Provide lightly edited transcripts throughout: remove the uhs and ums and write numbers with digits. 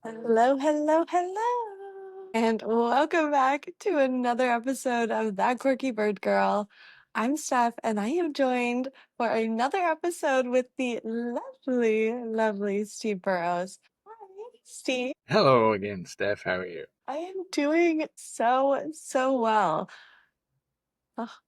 Hello, hello, hello, and welcome back to another episode of That Quirky Bird Girl. I'm Steph, and I am joined for another episode with the lovely, lovely Steve Burrows. Hi, Steve. Hello again, Steph. How are you? I am doing so well.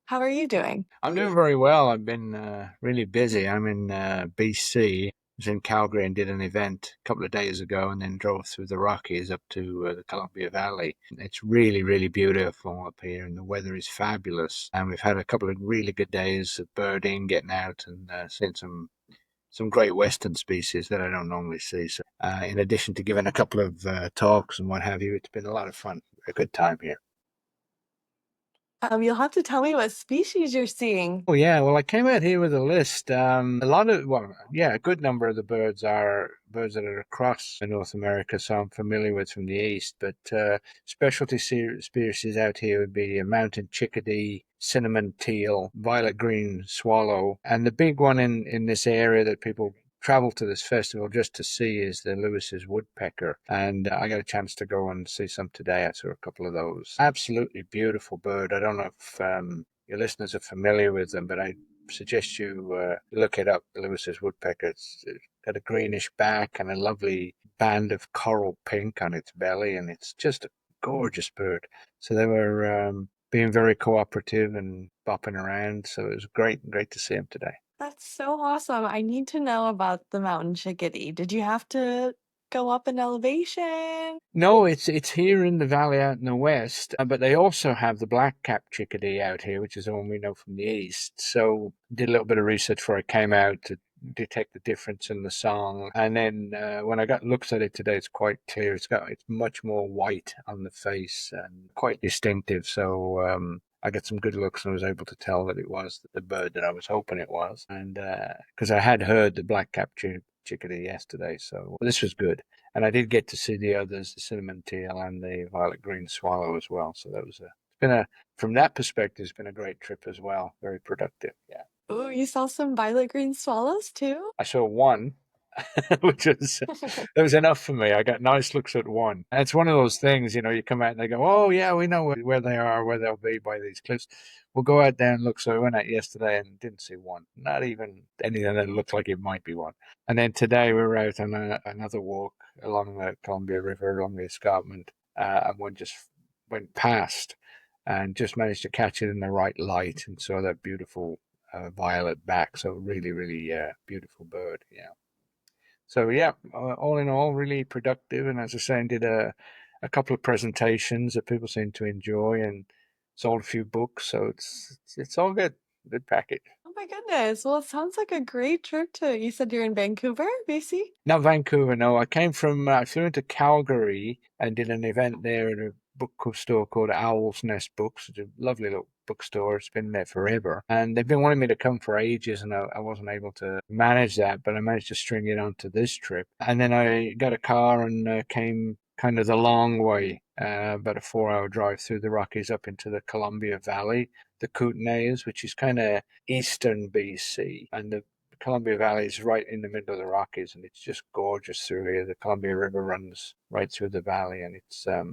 How are you doing? I'm doing very well. I've been really busy. I'm in BC. I was in Calgary and did an event a couple of days ago and then drove through the Rockies up to the Columbia Valley. It's really, really beautiful up here and the weather is fabulous. And we've had a couple of really good days of birding, getting out and seeing some great western species that I don't normally see. So, in addition to giving a couple of talks and what have you, it's been a lot of fun. A good time here. You'll have to tell me what species you're seeing. Oh yeah, well I came out here with a list. A lot of, well, yeah, a good number of the birds are birds that are across North America, so I'm familiar with from the east. But specialty species out here would be a mountain chickadee, cinnamon teal, violet green swallow, and the big one in this area that people travel to this festival just to see is the Lewis's woodpecker. And I got a chance to go and see some today. I saw a couple of those. Absolutely beautiful bird. I don't know if your listeners are familiar with them, but I suggest you look it up. The Lewis's woodpecker. It's got a greenish back and a lovely band of coral pink on its belly, and it's just a gorgeous bird. So they were being very cooperative and bopping around. So it was great to see them today. That's so awesome. I need to know about the mountain chickadee. Did you have to go up in elevation? No, it's here in the valley out in the west, but they also have the black-capped chickadee out here, which is the one we know from the east. So did a little bit of research before I came out to detect the difference in the song, and then when I got looks at it today, it's quite clear. It's much more white on the face and quite distinctive. So I got some good looks and was able to tell that it was the bird that I was hoping it was, and because I had heard the black-capped chickadee yesterday, so this was good. And I did get to see the others, the cinnamon teal and the violet green swallow as well. So that was it's been from that perspective, it's been a great trip as well. Very productive. Yeah. Oh, you saw some violet green swallows too? I saw one, which was that was enough for me. I got nice looks at one. And it's one of those things, you come out and they go, "Oh yeah, we know where they are, where they'll be by these cliffs. We'll go out there and look." So I went out yesterday and didn't see one, not even anything that looked like it might be one. And then today we were out on another walk along the Columbia River, along the escarpment, and one just went past and just managed to catch it in the right light and saw that beautiful violet back. So really, really beautiful bird. Yeah. So yeah, all in all, really productive. And as I say, I did a couple of presentations that people seem to enjoy, and sold a few books. So it's all good, good package. Oh my goodness. Well, it sounds like a great trip to, you said you're in Vancouver, BC? Not Vancouver, no. I flew into Calgary and did an event there at a bookstore called Owl's Nest Books. It's a lovely little bookstore. It's been there forever. And they've been wanting me to come for ages, and I wasn't able to manage that, but I managed to string it onto this trip. And then I got a car and came kind of the long way, about a 4 hour drive through the Rockies up into the Columbia Valley, the Kootenays, which is kind of eastern BC. And the Columbia Valley is right in the middle of the Rockies, and it's just gorgeous through here. The Columbia River runs right through the valley, and it's a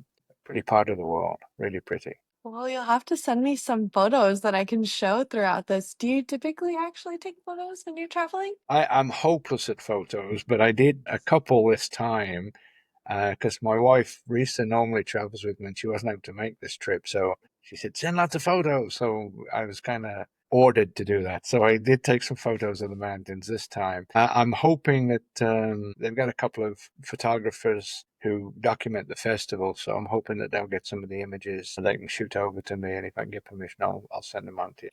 pretty part of the world. Really pretty. Well, you'll have to send me some photos that I can show throughout this. Do you typically actually take photos when you're traveling? I'm hopeless at photos, but I did a couple this time because my wife Risa normally travels with me, and she wasn't able to make this trip, so she said send lots of photos. So I was kind of ordered to do that. So I did take some photos of the mountains this time. I'm hoping that they've got a couple of photographers who document the festival, so I'm hoping that they'll get some of the images and they can shoot over to me, and if I can get permission, I'll send them on to you.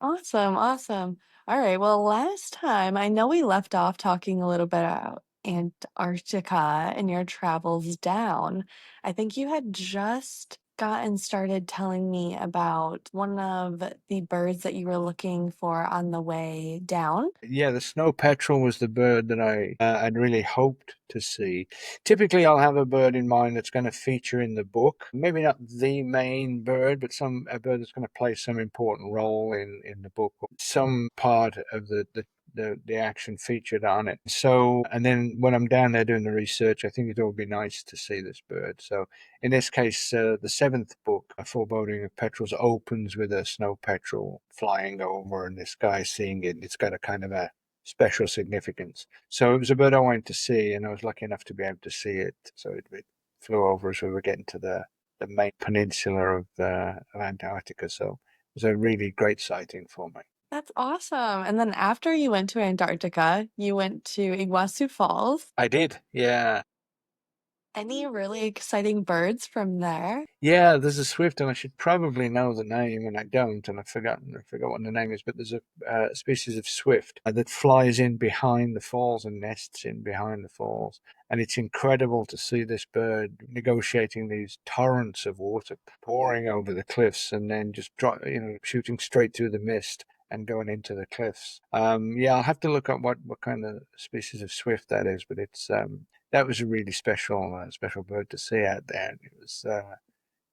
Awesome, awesome. All right. Well, last time I know we left off talking a little bit about Antarctica and your travels down. I think you had just gotten started telling me about one of the birds that you were looking for on the way down. Yeah, the snow petrel was the bird that I'd really hoped to see. Typically, I'll have a bird in mind that's going to feature in the book. Maybe not the main bird, but a bird that's going to play some important role in the book, some part of the the action featured on it. So, and then when I'm down there doing the research, I think it would be nice to see this bird. So, in this case, the seventh book, A Foreboding of Petrels, opens with a snow petrel flying over, and this guy seeing it. It's got a kind of a special significance. So it was a bird I wanted to see, and I was lucky enough to be able to see it. So it flew over as we were getting to the main peninsula of Antarctica. So it was a really great sighting for me. That's awesome. And then after you went to Antarctica, you went to Iguazu Falls. I did, yeah. Any really exciting birds from there? Yeah, there's a swift, and I should probably know the name, and I don't, and I forgot what the name is. But there's a species of swift that flies in behind the falls and nests in behind the falls, and it's incredible to see this bird negotiating these torrents of water pouring over the cliffs, and then just shooting straight through the mist and going into the cliffs. Yeah, I'll have to look up what kind of species of swift that is, but it's that was a really special bird to see out there. And it was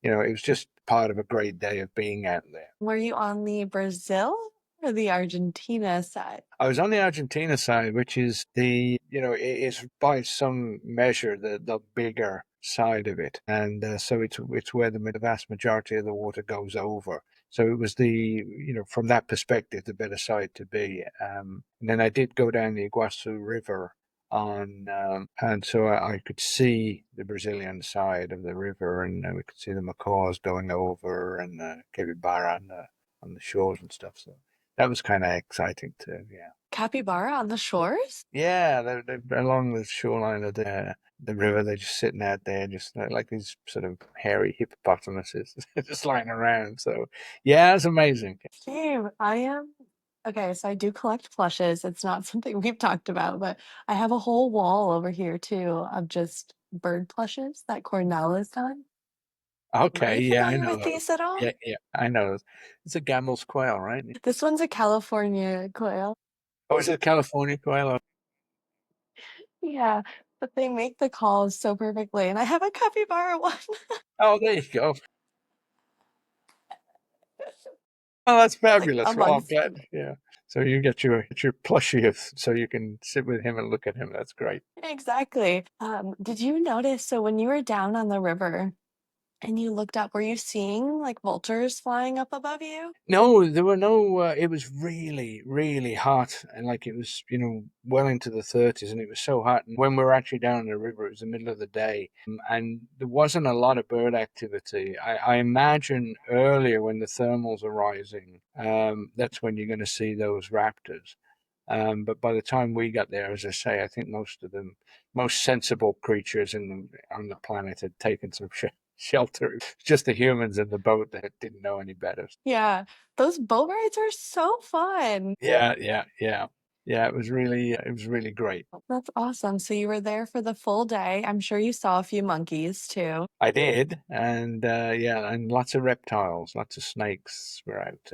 it was just part of a great day of being out there. Were you on the Brazil or the Argentina side? I was on the Argentina side, which is it is by some measure the bigger side of it, and so it's where the vast majority of the water goes over. So it was from that perspective, the better side to be. And then I did go down the Iguazu River and so I could see the Brazilian side of the river, and we could see the macaws going over and capybara on the shores and stuff. So that was kind of exciting too. Yeah. Capybara on the shores? Yeah, they're along the shoreline of the river. They're just sitting out there, just like these sort of hairy hippopotamuses, just lying around. So, yeah, it's amazing. Same. I am. Okay, so I do collect plushes. It's not something we've talked about, but I have a whole wall over here too of just bird plushes that Cornell has done. Are Okay, you yeah, I familiar know with those. these at all? Yeah, yeah, I know those. It's a Gamel's quail, right? This one's a California quail. Oh, is it a California quail? Yeah, but they make the calls so perfectly, and I have a capybara one. Oh, there you go. Oh, that's Like fabulous. Well, I'm amongst glad. Yeah. So you get your plushie so you can sit with him and look at him. That's great. exactly. Did you notice, so when you were down on the river and you looked up, were you seeing like vultures flying up above you? No, there were no. It was really, really hot, and like it was, well into the 30s, and it was so hot. And when we were actually down in the river, it was the middle of the day, and there wasn't a lot of bird activity. I imagine earlier when the thermals are rising, that's when you're going to see those raptors. But by the time we got there, as I say, I think most of the most sensible creatures on the planet had taken some shelter. It's just the humans in the boat that didn't know any better. Yeah, those boat rides are so fun. Yeah, yeah, yeah. Yeah, it was really great. That's awesome. So you were there for the full day. I'm sure you saw a few monkeys too. I did, and yeah, and lots of reptiles, lots of snakes were out.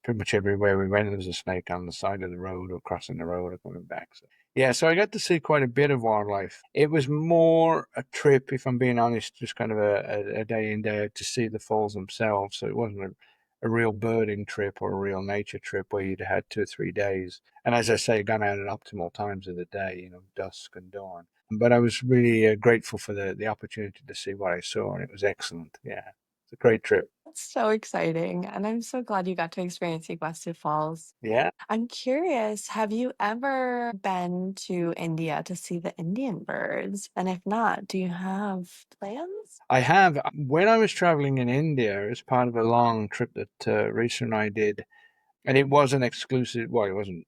Pretty much everywhere we went, there was a snake on the side of the road or crossing the road or coming back. So, yeah, so I got to see quite a bit of wildlife. It was more a trip, if I'm being honest, just kind of a day in, day out to see the falls themselves. So it wasn't a real birding trip or a real nature trip where you'd had 2 or 3 days. And as I say, gone out at optimal times of the day, dusk and dawn. But I was really grateful for the opportunity to see what I saw, and it was excellent. Yeah, it's a great trip. That's so exciting. And I'm so glad you got to experience Iguazu Falls. Yeah. I'm curious, have you ever been to India to see the Indian birds? And if not, do you have plans? I have. When I was traveling in India as part of a long trip that Risa and I did, and it was an exclusive, well, it wasn't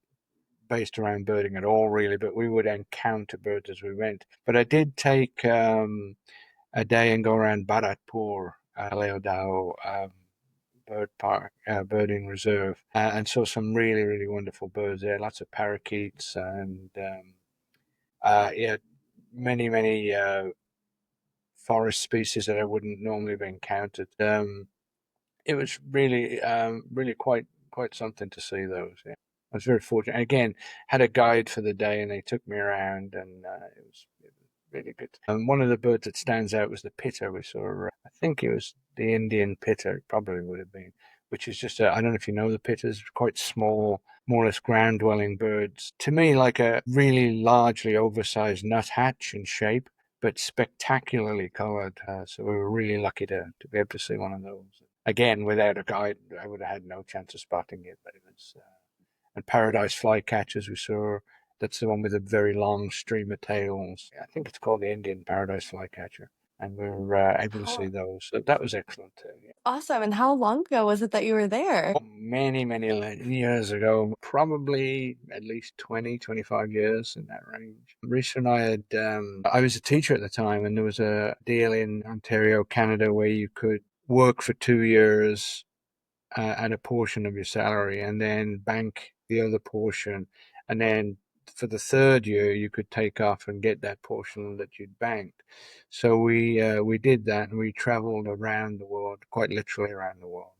based around birding at all, really, but we would encounter birds as we went. But I did take a day and go around Bharatpur, Leodao Bird Park, Birding Reserve, and saw some really, really wonderful birds there. Lots of parakeets and, yeah, many, many forest species that I wouldn't normally have encountered. It was really, really quite something to see those. Yeah, I was very fortunate. Again, had a guide for the day, and they took me around, and it was really good. One of the birds that stands out was the pitter. We saw. I think it was the Indian pitter. It probably would have been. which is just I don't know if you know the pitters, quite small, more or less ground dwelling birds. To me, like a really largely oversized nuthatch in shape, but spectacularly colored. So we were really lucky to be able to see one of those. Again, without a guide, I would have had no chance of spotting it, but it was. And paradise flycatchers we saw. That's the one with a very long stream of tails. I think it's called the Indian paradise flycatcher, and we were able to see How those. So that was excellent too. Yeah. awesome. And how long ago was it that you were there? Many, many years ago, probably at least 20, 25 years in that range. Risa and I had, I was a teacher at the time, and there was a deal in Ontario, Canada, where you could work for 2 years at a portion of your salary and then bank the other portion. And then for the third year, you could take off and get that portion that you'd banked. So we did that and we traveled around the world, quite literally around the world.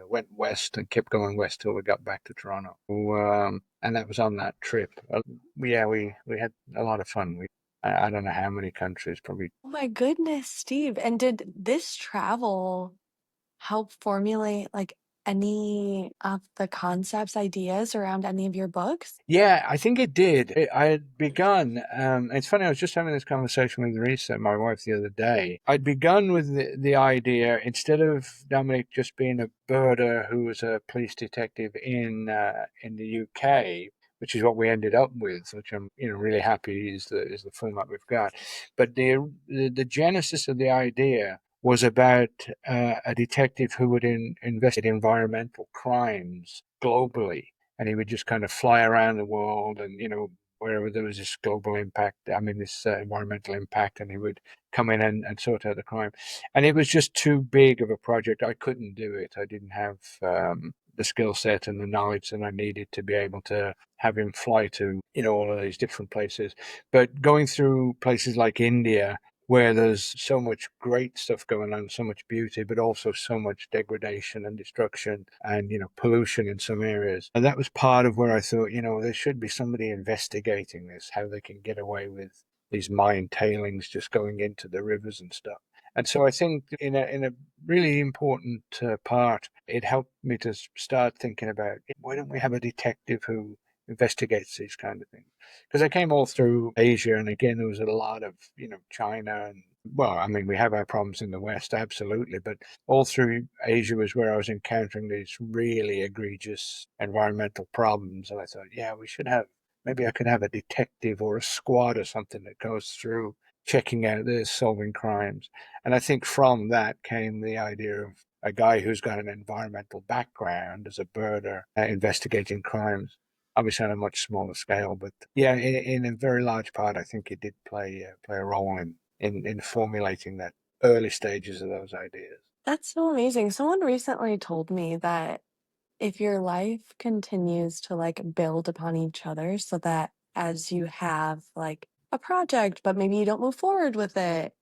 Went west and kept going west till we got back to Toronto. And that was on that trip. Yeah, we had a lot of fun. I don't know how many countries, probably. Oh my goodness, Steve. And did this travel help formulate like any of the concepts, ideas around any of your books? Yeah, I think it did. I had begun. It's funny. I was just having this conversation with Risa, my wife, the other day. I'd begun with the idea instead of Dominic just being a birder who was a police detective in the UK, which is what we ended up with, which I'm really happy is the format we've got. But the genesis of the idea was about a detective who would investigate environmental crimes globally, and he would just kind of fly around the world and wherever there was this global impact, I mean this environmental impact, and he would come in and sort out the crime. And it was just too big of a project. I couldn't do it. I didn't have the skill set and the knowledge that I needed to be able to have him fly to all of these different places. But going through places like India, where there's so much great stuff going on, so much beauty, but also so much degradation and destruction and, pollution in some areas. And that was part of where I thought, there should be somebody investigating this, how they can get away with these mine tailings just going into the rivers and stuff. And so I think in a really important part, it helped me to start thinking about why don't we have a detective who investigates these kind of things? Because I came all through Asia, and again, there was a lot of, China and, well, I mean, we have our problems in the West, absolutely, but all through Asia was where I was encountering these really egregious environmental problems. And I thought, yeah, maybe I could have a detective or a squad or something that goes through checking out this, solving crimes. And I think from that came the idea of a guy who's got an environmental background as a birder, investigating crimes, obviously on a much smaller scale. But yeah, in a very large part, I think it did play a role in formulating that early stages of those ideas. That's so amazing. Someone recently told me that if your life continues to like build upon each other so that as you have like a project, but maybe you don't move forward with it,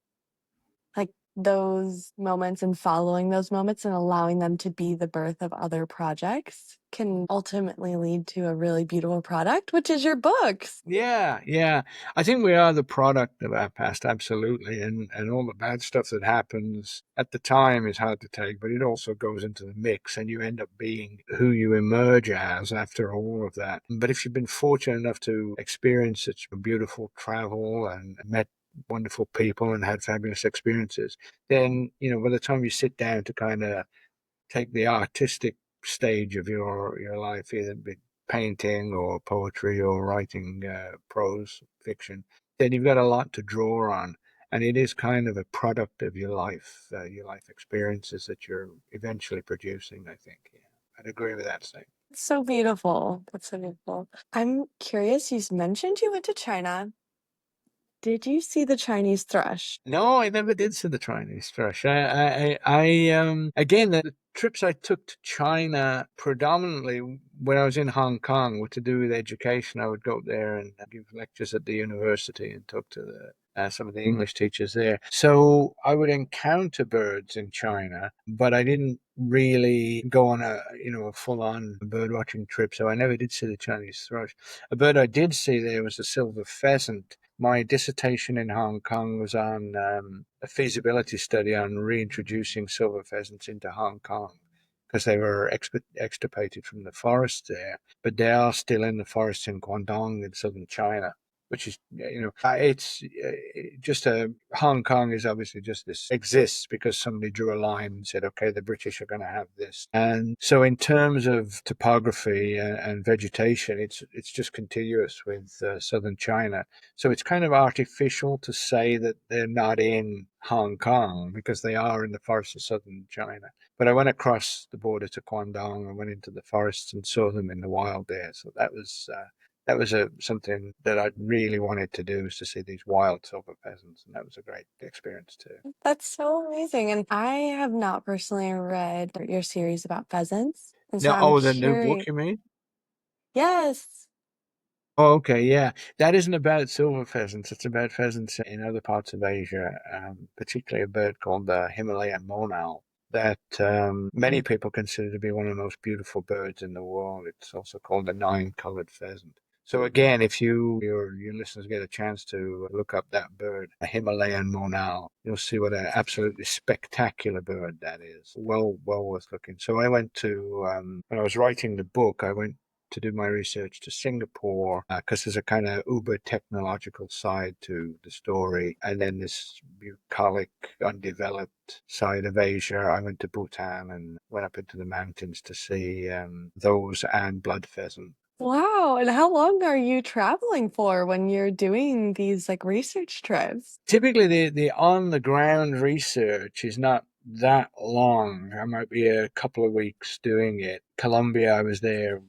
like those moments and following those moments and allowing them to be the birth of other projects can ultimately lead to a really beautiful product, which is your books. Yeah, yeah. I think we are the product of our past, absolutely. And all the bad stuff that happens at the time is hard to take, but it also goes into the mix and you end up being who you emerge as after all of that. But if you've been fortunate enough to experience such beautiful travel and met wonderful people and had fabulous experiences, then, by the time you sit down to kind of take the artistic stage of your life, either be painting or poetry or writing prose fiction, then you've got a lot to draw on, and it is kind of a product of your life experiences that you're eventually producing. I think, yeah, I'd agree with that statement. It's so beautiful. That's so beautiful. I'm curious, you mentioned you went to China. Did you see the Chinese thrush? No, I never did see the Chinese thrush. Again, the trips I took to China predominantly when I was in Hong Kong were to do with education. I would go up there and give lectures at the university and talk to some of the English teachers there. So I would encounter birds in China, but I didn't really go on a full-on bird watching trip. So I never did see the Chinese thrush. A bird I did see there was a silver pheasant. My dissertation in Hong Kong was on a feasibility study on reintroducing silver pheasants into Hong Kong because they were extirpated from the forest there, but they are still in the forests in Guangdong in southern China, which is, it's just a Hong Kong is obviously just this exists because somebody drew a line and said, okay, the British are going to have this. And so, in terms of topography and vegetation, it's just contiguous with southern China. So it's kind of artificial to say that they're not in Hong Kong because they are in the forests of southern China. But I went across the border to Guangdong and went into the forests and saw them in the wild there. So that was something that I really wanted to do, was to see these wild silver pheasants, and that was a great experience too. That's so amazing. And I have not personally read your series about pheasants. And so Now, I'm oh, the new book curious. you mean? Yes. Oh, okay, yeah. That isn't about silver pheasants. It's about pheasants in other parts of Asia, particularly a bird called the Himalayan monal that many people consider to be one of the most beautiful birds in the world. It's also called the nine-colored pheasant. So again, if your listeners get a chance to look up that bird, a Himalayan monal, you'll see what an absolutely spectacular bird that is. Well worth looking. So I went to when I was writing the book, I went to do my research to Singapore because there's a kind of uber technological side to the story, and then this bucolic, undeveloped side of Asia. I went to Bhutan and went up into the mountains to see those and blood pheasant. Wow. And how long are you traveling for when you're doing these like research trips? Typically, the on the ground research is not that long. I might be a couple of weeks doing it. Colombia, I was there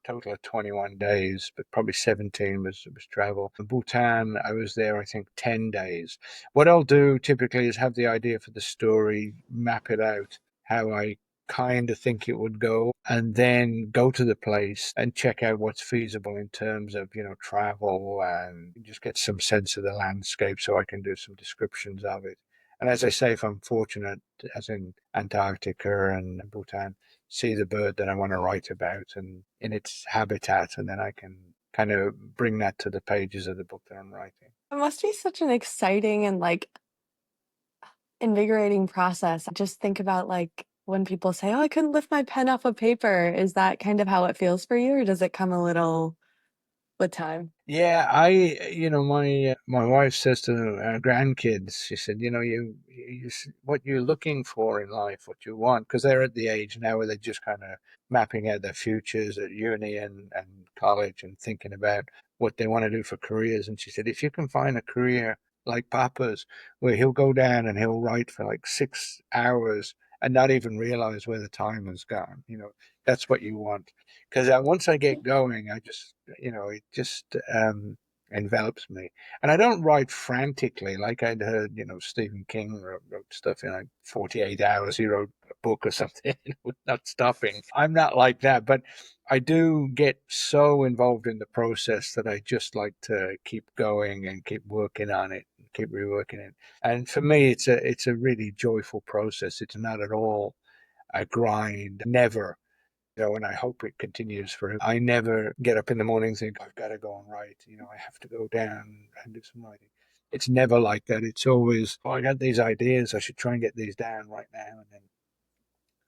total of 21 days, but probably 17 was travel. In Bhutan, I was there, I think, 10 days. What I'll do typically is have the idea for the story, map it out, how I kind of think it would go, and then go to the place and check out what's feasible in terms of, travel and just get some sense of the landscape so I can do some descriptions of it. And as I say, if I'm fortunate, as in Antarctica and Bhutan, see the bird that I want to write about and in its habitat, and then I can kind of bring that to the pages of the book that I'm writing. It must be such an exciting and like invigorating process. Just think about like when people say, "Oh, I couldn't lift my pen off of paper." Is that kind of how it feels for you, or does it come a little with time? Yeah, my wife says to our grandkids, she said, what you're looking for in life, what you want, because they're at the age now where they're just kind of mapping out their futures at uni and college and thinking about what they want to do for careers. And she said, if you can find a career like Papa's, where he'll go down and he'll write for like 6 hours and not even realize where the time has gone, that's what you want. Because once I get going, it just envelops me. And I don't write frantically like I'd heard, Stephen King wrote stuff in like 48 hours. He wrote a book or something with not stopping. I'm not like that, but I do get so involved in the process that I just like to keep going and keep working on it, and keep reworking it. And for me, it's a really joyful process. It's not at all a grind. Never, and I hope it continues for him. I never get up in the morning and think, I've got to go and write, I have to go down and do some writing. It's never like that. It's always, I got these ideas, I should try and get these down right now, and then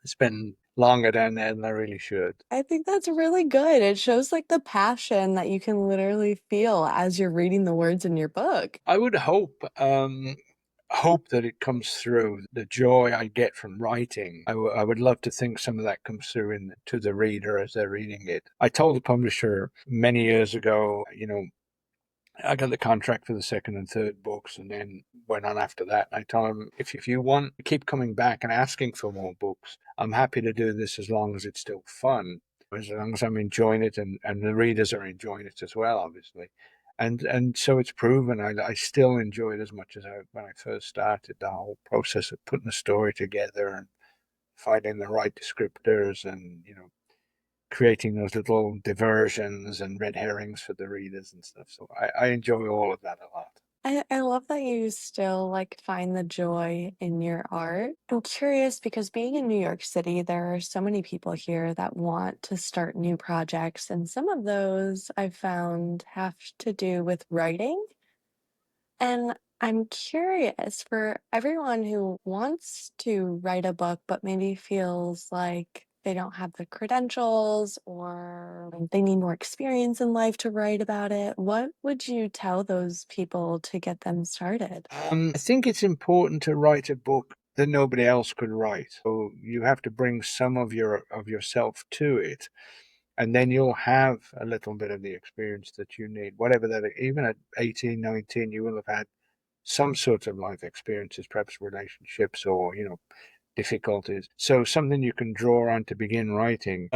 spend longer down there than I really should. I think that's really good. It shows like the passion that you can literally feel as you're reading the words in your book. I would hope that it comes through the joy I get from writing. I would love to think some of that comes through to the reader as they're reading it. I told the publisher many years ago, I got the contract for the second and third books and then went on after that. I told him, if you want to keep coming back and asking for more books, I'm happy to do this as long as it's still fun, as long as I'm enjoying it and the readers are enjoying it as well, obviously. And so it's proven I still enjoy it as much as when I first started, the whole process of putting a story together and finding the right descriptors and, creating those little diversions and red herrings for the readers and stuff. So I enjoy all of that a lot. I love that you still like find the joy in your art. I'm curious because being in New York City, there are so many people here that want to start new projects, and some of those I've found have to do with writing. And I'm curious for everyone who wants to write a book, but maybe feels like they don't have the credentials or they need more experience in life to write about it. What would you tell those people to get them started? I think it's important to write a book that nobody else could write. So you have to bring some of yourself to it, and then you'll have a little bit of the experience that you need. Whatever that, even at 18, 19, you will have had some sort of life experiences, perhaps relationships or, difficulties. So something you can draw on to begin writing.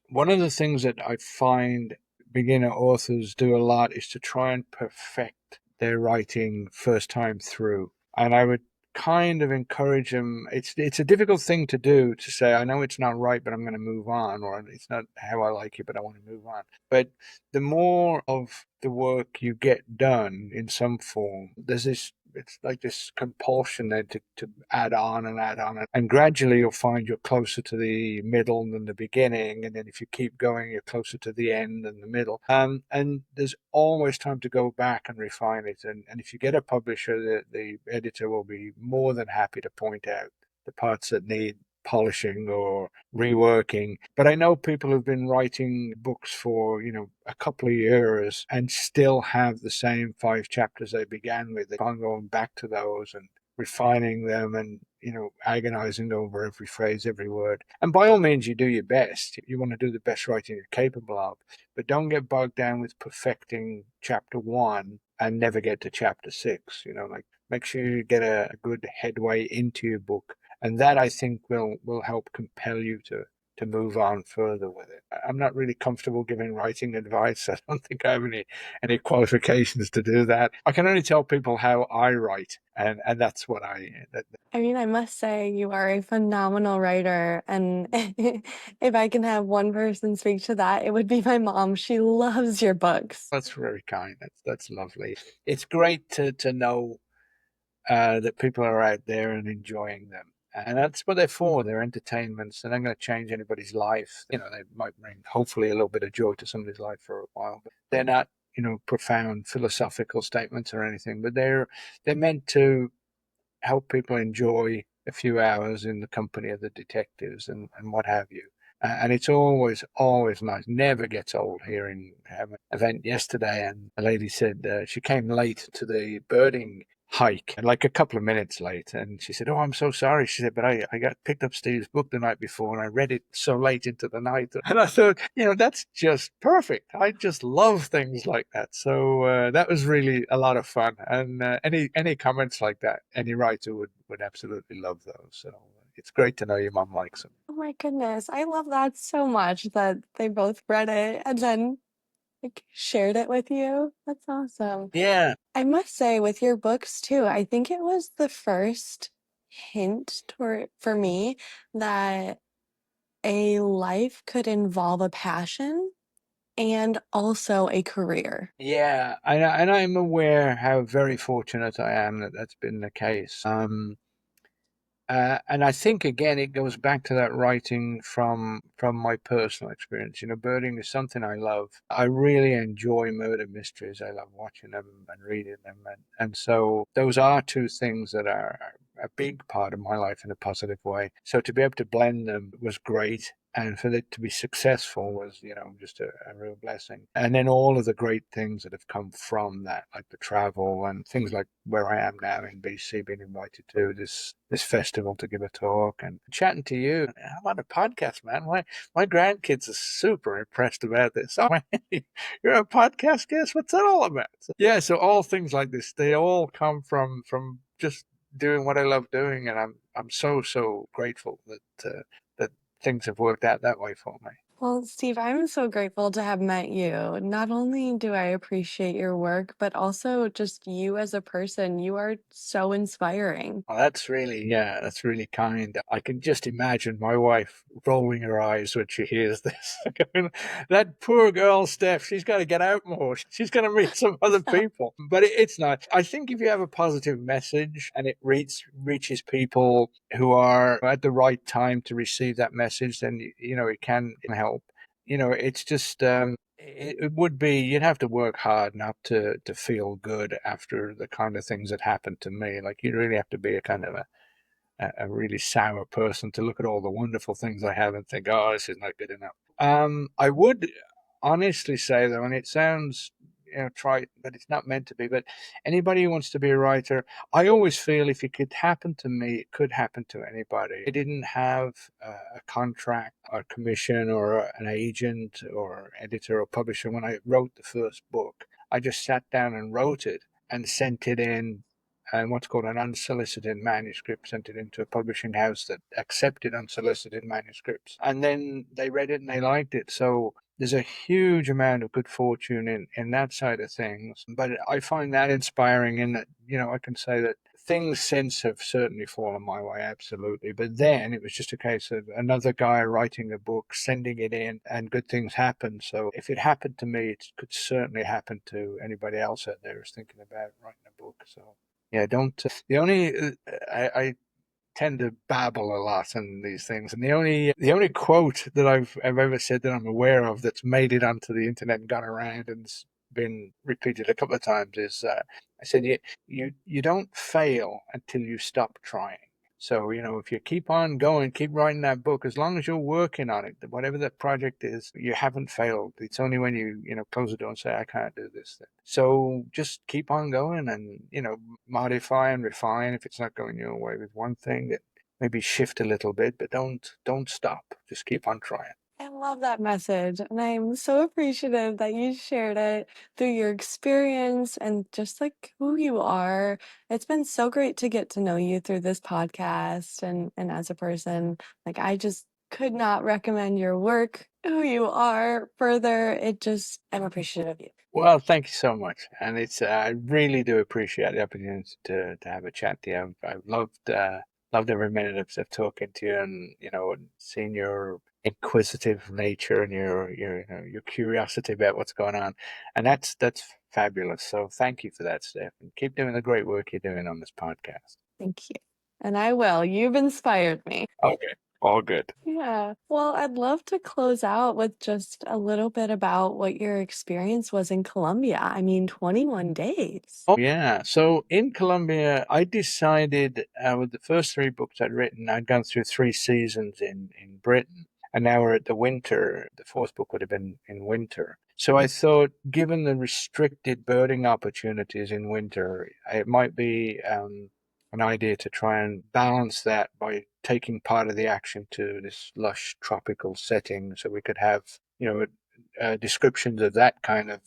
One of the things that I find beginner authors do a lot is to try and perfect their writing first time through. And I would kind of encourage them. It's a difficult thing to do, to say, I know it's not right, but I'm going to move on, or it's not how I like it, but I want to move on. But the more of the work you get done in some form, there's this, it's like this compulsion then to add on and add on. And gradually you'll find you're closer to the middle than the beginning. And then if you keep going, you're closer to the end than the middle. And there's always time to go back and refine it. And if you get a publisher, the editor will be more than happy to point out the parts that need polishing or reworking. But I know people who've been writing books for, a couple of years and still have the same 5 chapters they began with. They're going back to those and refining them and, agonizing over every phrase, every word. And by all means, you do your best. You want to do the best writing you're capable of, but don't get bogged down with perfecting chapter 1 and never get to chapter 6. Like, make sure you get a good headway into your book, and that, I think, will help compel you to move on further with it. I'm not really comfortable giving writing advice. I don't think I have any qualifications to do that. I can only tell people how I write, and that's what I mean, I must say you are a phenomenal writer, and if I can have one person speak to that, it would be my mom. She loves your books. that's very kind. That's lovely. It's great to know that people are out there and enjoying them. And that's what they're for. They're entertainments. They're not going to change anybody's life. They might bring hopefully a little bit of joy to somebody's life for a while. But they're not, profound philosophical statements or anything. But they're meant to help people enjoy a few hours in the company of the detectives and what have you. And it's always, always nice. Never gets old hearing. Have an event yesterday, and a lady said she came late to the birding hike, like a couple of minutes late. And she said, "Oh, I'm so sorry." She said, "But I got picked up Steve's book the night before, and I read it so late into the night." And I thought, that's just perfect. I just love things like that. So that was really a lot of fun. And any comments like that, any writer would absolutely love those. So it's great to know your mom likes them. Oh my goodness, I love that so much that they both read it and then like shared it with you. That's awesome. Yeah, I must say with your books too, I think it was the first hint toward for me that a life could involve a passion and also a career. yeah, and I'm aware how very fortunate I am that that's been the case. And I think again it goes back to that writing from my personal experience. Birding is something I love. I really enjoy murder mysteries. I love watching them and reading them, and so those are two things that are a big part of my life in a positive way. So to be able to blend them was great. And for it to be successful was, just a real blessing. And then all of the great things that have come from that, like the travel and things like where I am now in BC, being invited to this festival to give a talk and chatting to you. I'm on a podcast, man. My grandkids are super impressed about this. Oh, man, you're a podcast guest? What's that all about? So, yeah, so all things like this, they all come from just doing what I love doing, and I'm so grateful that things have worked out that way for me. Well, Steve, I'm so grateful to have met you. Not only do I appreciate your work, but also just you as a person. You are so inspiring. Well, that's really kind. I can just imagine my wife rolling her eyes when she hears this. Going, that poor girl, Steph, she's got to get out more. She's going to meet some other people. But it's not. I think if you have a positive message and it reaches people who are at the right time to receive that message, then, it can help. It's just, it would be, you'd have to work hard not to feel good after the kind of things that happened to me. Like you really have to be a kind of a really sour person to look at all the wonderful things I have and think, oh, this is not good enough. I would honestly say though, and it sounds, trite, but it's not meant to be. But anybody who wants to be a writer, I always feel if it could happen to me, it could happen to anybody. I didn't have a contract or commission or an agent or editor or publisher when I wrote the first book. I just sat down and wrote it and sent it in, and what's called an unsolicited manuscript, sent it into a publishing house that accepted unsolicited manuscripts. And then they read it and they liked it. So there's a huge amount of good fortune in that side of things. But I find that inspiring in that, I can say that things since have certainly fallen my way, absolutely. But then it was just a case of another guy writing a book, sending it in, and good things happen. So if it happened to me, it could certainly happen to anybody else out there who's thinking about writing a book. So yeah, don't. The only I tend to babble a lot on these things, and the only quote that I've ever said that I'm aware of that's made it onto the internet and gone around and been repeated a couple of times is I said you don't fail until you stop trying. So, if you keep on going, keep writing that book, as long as you're working on it, whatever the project is, you haven't failed. It's only when you close the door and say, I can't do this thing. So just keep on going and, modify and refine if it's not going your way with one thing. Maybe shift a little bit, but don't stop. Just keep on trying. I love that message, and I'm so appreciative that you shared it through your experience and just like who you are. It's been so great to get to know you through this podcast and as a person. Like I just could not recommend your work, who you are further. I'm appreciative of you. Well, thank you so much, and I really do appreciate the opportunity to have a chat to you. I've loved every minute of talking to you, and seeing your inquisitive nature and your curiosity about what's going on, and that's fabulous. So thank you for that, Steph, and keep doing the great work you're doing on this podcast. Thank you. And I will. You've inspired me. Okay, all good. Yeah. Well, I'd love to close out with just a little bit about what your experience was in Colombia. I mean, 21 days. Oh, yeah. So in Colombia, I decided with the first three books I'd written, I'd gone through three seasons in Britain, and now we're at the winter. The fourth book would have been in winter. So I thought, given the restricted birding opportunities in winter, it might be an idea to try and balance that by taking part of the action to this lush tropical setting, so we could have, descriptions of that kind of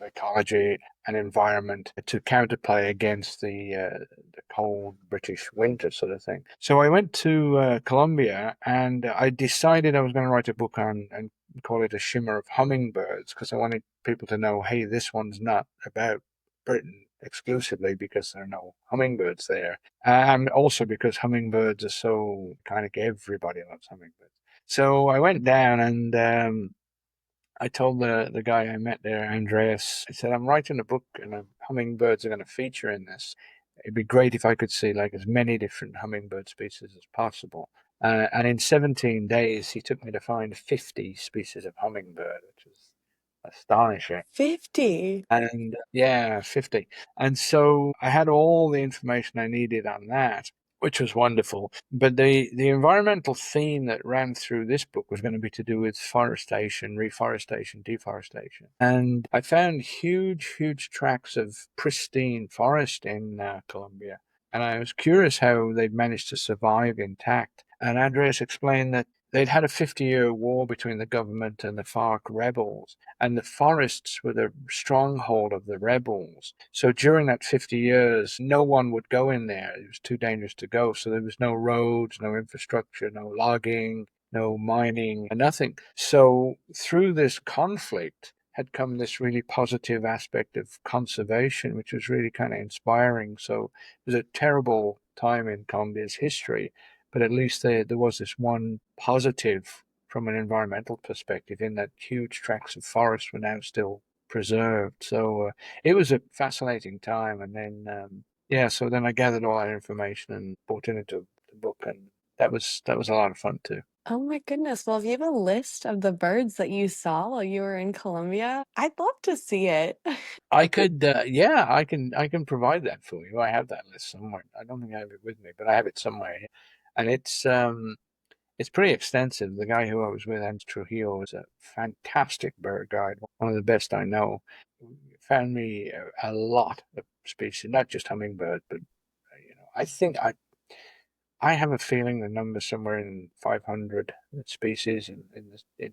ecology and environment to counterplay against the cold British winter sort of thing. So I went to Colombia, and I decided I was going to write a book on and call it A Shimmer of Hummingbirds, because I wanted people to know, hey, this one's not about Britain exclusively because there are no hummingbirds there, and also because hummingbirds are so kind of, everybody loves hummingbirds. So I went down and I told the guy I met there, Andreas, I said, I'm writing a book and hummingbirds are going to feature in this. It'd be great if I could see like as many different hummingbird species as possible. And in 17 days, he took me to find 50 species of hummingbird, which was astonishing. 50. And yeah, 50. And so I had all the information I needed on that, which was wonderful. But the environmental theme that ran through this book was going to be to do with forestation, reforestation, deforestation. And I found huge tracts of pristine forest in Colombia. And I was curious how they'd managed to survive intact. And Andreas explained that they'd had a 50-year war between the government and the FARC rebels, and the forests were the stronghold of the rebels. So during that 50 years, no one would go in there. It was too dangerous to go. So there was no roads, no infrastructure, no logging, no mining, nothing. So through this conflict had come this really positive aspect of conservation, which was really kind of inspiring. So it was a terrible time in Colombia's history, but at least there was this one positive from an environmental perspective, in that huge tracts of forest were now still preserved. So it was a fascinating time. And then, yeah, so then I gathered all that information and brought it into the book, and that was a lot of fun too. Oh my goodness. Well, if you have a list of the birds that you saw while you were in Colombia, I'd love to see it. I could, yeah, I can provide that for you. I have that list somewhere. I don't think I have it with me, but I have it somewhere. And it's pretty extensive. The guy who I was with, Hans Trujillo, is a fantastic bird guide, one of the best I know. Found me a lot of species, not just hummingbird, but I think I have a feeling the number's somewhere in 500 species in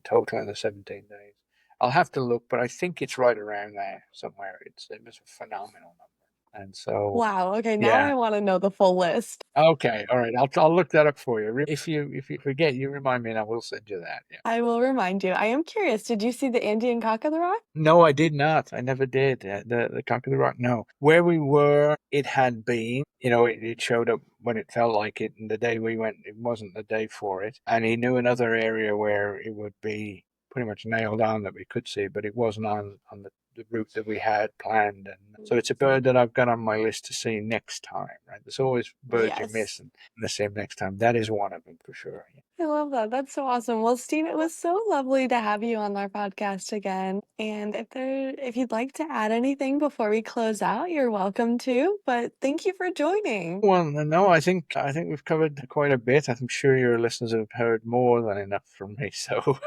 total in the 17 days. I'll have to look, but I think it's right around there somewhere. It was a phenomenal number, and so Wow. Okay. Now yeah. I want to know the full list. Okay, all right. I'll look that up for you. If you forget, you remind me, and I will send you that. Yeah. I will remind you. I am curious. Did you see the Andean cock of the rock? No, I did not. I never did. The Cock of the Rock. No, where we were, it had been. It showed up when it felt like it, and the day we went, it wasn't the day for it. And he knew another area where it would be pretty much nailed on that we could see, but it wasn't on the route that we had planned. And so it's a bird that I've got on my list to see next time. Right? There's always birds you miss Yes. and the same next time. That is one of them for sure. I love that. That's so awesome. Well, Steve, it was so lovely to have you on our podcast again. And if you'd like to add anything before we close out, you're welcome to. But thank you for joining. Well, no, I think we've covered quite a bit. I'm sure your listeners have heard more than enough from me. So,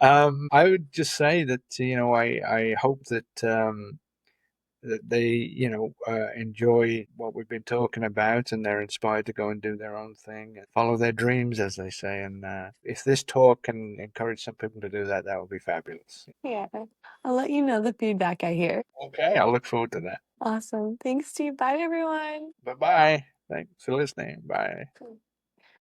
I would just say that I hope that they enjoy what we've been talking about, and they're inspired to go and do their own thing and follow their dreams, as they say. And if this talk can encourage some people to do that, that would be fabulous. Yeah. I'll let you know the feedback I hear. Okay, I'll look forward to that. Awesome. Thanks, Steve. Bye, everyone. Bye bye. Thanks for listening. Bye.